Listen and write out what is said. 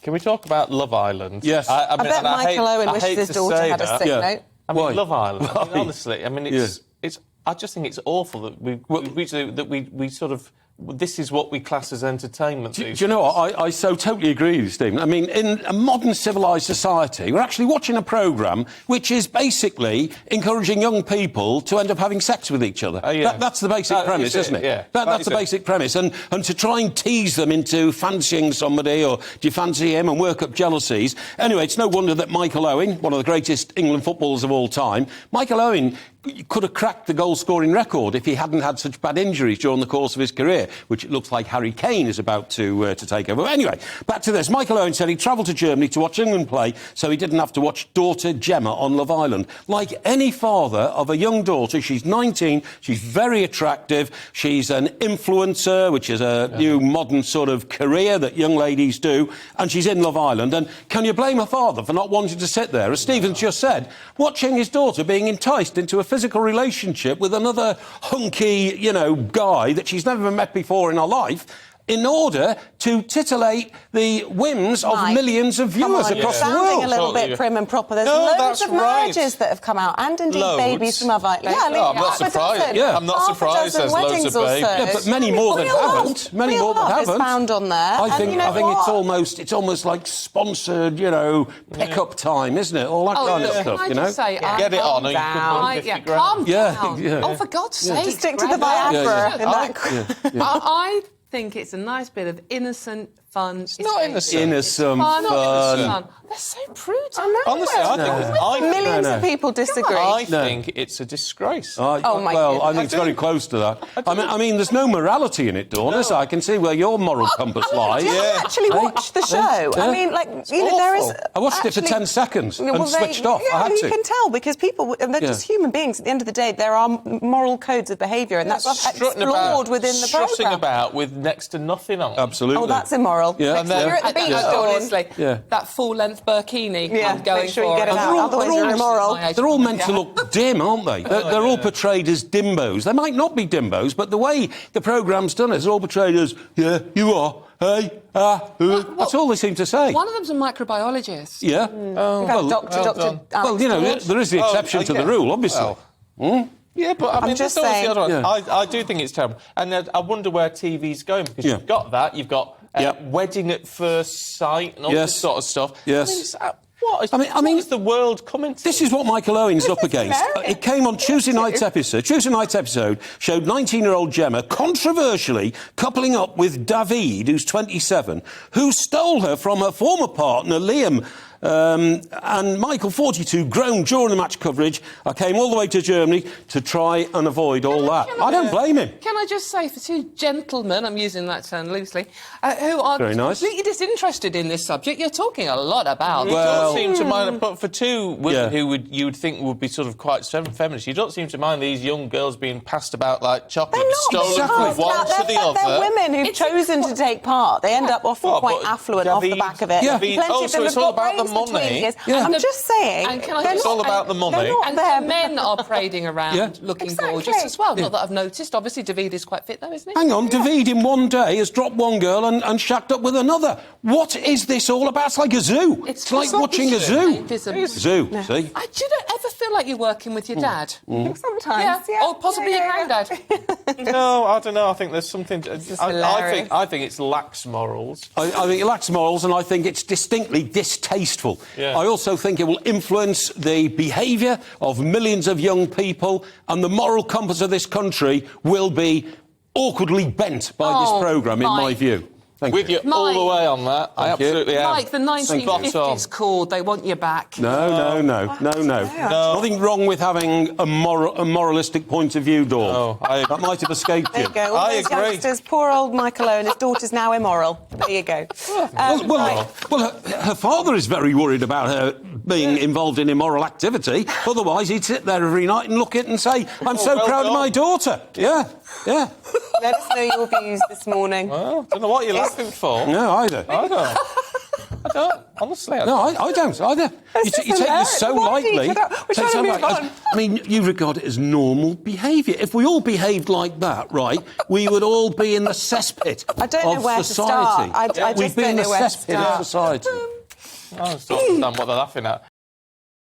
Can we talk about Love Island? Yes. I bet Michael Owen wishes his daughter had a sick note. I mean, Love Island. I mean, Why? honestly, I mean, it's. I just think it's awful that we sort of. This is what we class as entertainment. Do you know what? I so totally agree with you, Stephen. I mean, in a modern civilised society, we're actually watching a programme which is basically encouraging young people to end up having sex with each other. That's the basic premise, isn't it? Yeah. That's the basic premise. And to try and tease them into fancying somebody or do you fancy him and work up jealousies. Anyway, it's no wonder that Michael Owen, one of the greatest England footballers of all time, Michael Owen could have cracked the goal-scoring record if he hadn't had such bad injuries during the course of his career, which it looks like Harry Kane is about to take over. But anyway, back to this. Michael Owen said he travelled to Germany to watch England play so he didn't have to watch daughter Gemma on Love Island. Like any father of a young daughter, she's 19, she's very attractive, she's an influencer, which is a new modern sort of career that young ladies do, and she's in Love Island. And can you blame her father for not wanting to sit there? As Stephen's just said, watching his daughter being enticed into a physical relationship with another hunky, guy that she's never met before in her life in order to titillate the whims of millions of viewers across the world. Sounding a little bit prim and proper. There's loads of marriages that have come out, and indeed babies from other... I'm not surprised. I'm not surprised there's loads of babies. Yeah, but many more than haven't. Many more than haven't. Is found on there. I think it's almost like sponsored, pick-up time, isn't it? All that kind of stuff, Can I just say, get it on and you could win 50 grand. Calm down. Oh, for God's sake. Just stick to the Viagra. I think it's a nice bit of innocent fun. It's not innocent. Innocent fun. They're so prudent. Honestly, I think millions of people disagree. I think it's a disgrace. My well, I think it's very close to that. I mean, there's no morality in it, Dawn. No. I can see where your moral compass lies. Did you actually watch the show? I mean, there is... I watched it for 10 seconds and switched off. Yeah, I had to. You can tell, because people, they're just human beings. At the end of the day, there are moral codes of behaviour, and that's explored within the programme. Strutting about with next to nothing on. Absolutely. Oh, that's immoral. Yeah. And then, you're at the beach, honestly, that full-length burkini I'm going make sure you get it for. out, otherwise you're immoral. They're all meant to look dim, aren't they? They're all portrayed as dimbos. They might not be dimbos, but the way the programme's done it, they're all portrayed as, you are, hey, that's all they seem to say. One of them's a microbiologist. Yeah. Dr. Well, there is the exception to the rule, obviously. Yeah, but I mean, just the saying. other one. I do think it's terrible. And I wonder where TV's going, because you've got that, you've got wedding at first sight and all this sort of stuff. Yes. What is the world coming to? This is what Michael Owen's up against. It came on Tuesday night's episode. Tuesday night's episode showed 19-year-old Gemma controversially coupling up with David, who's 27, who stole her from her former partner, Liam. And Michael, 42, groaned during the match coverage. I came all the way to Germany to try and avoid all that. I don't blame him. Can I just say, for two gentlemen, I'm using that term loosely, who are completely disinterested in this subject, you're talking a lot about. You don't seem to mind, but for two women who you would think would be sort of quite feminist, you don't seem to mind these young girls being passed about like chocolate, stolen from one to the other. They're women who've chosen to take part. They end up often quite affluent off the back of it. Plenty of them have got brains the money. I'm just saying. It's all about the money. And the men are parading around looking gorgeous as well. Not that I've noticed. Obviously, David is quite fit, though, isn't he? Hang on, David in one day has dropped one girl and shacked up with another. What is this all about? It's like a zoo. It's like watching a zoo. Zoo, see? Do you ever feel like you're working with your dad? Sometimes, Or possibly your granddad? No, I don't know. I think there's something... I think it's lax morals. I think it lacks morals, and I think it's distinctly distasteful. Yeah. I also think it will influence the behaviour of millions of young people, and the moral compass of this country will be awkwardly bent by this programme, in my view. With you all the way on that. I absolutely am. Like the 1950s called, they want you back. No. Nothing wrong with having a moralistic point of view, Dawn. That might have escaped you. There you go. I agree. Youngsters, poor old Michael Owen, his daughter's now immoral. There you go. Her father is very worried about her being involved in immoral activity. Otherwise, he'd sit there every night and look at it and say, I'm so proud of my daughter. Yeah. Let us know your views this morning. Well, I don't know what you're laughing for. No, either. I don't. I don't. Honestly, I don't. No, I don't either. You take this so lightly. We're trying to move on. I mean, you regard it as normal behaviour. If we all behaved like that, right, we would all be in the cesspit I don't know where society. to start. I We'd just be don't in the know where to cesspit of start. society. don't understand what they're laughing at.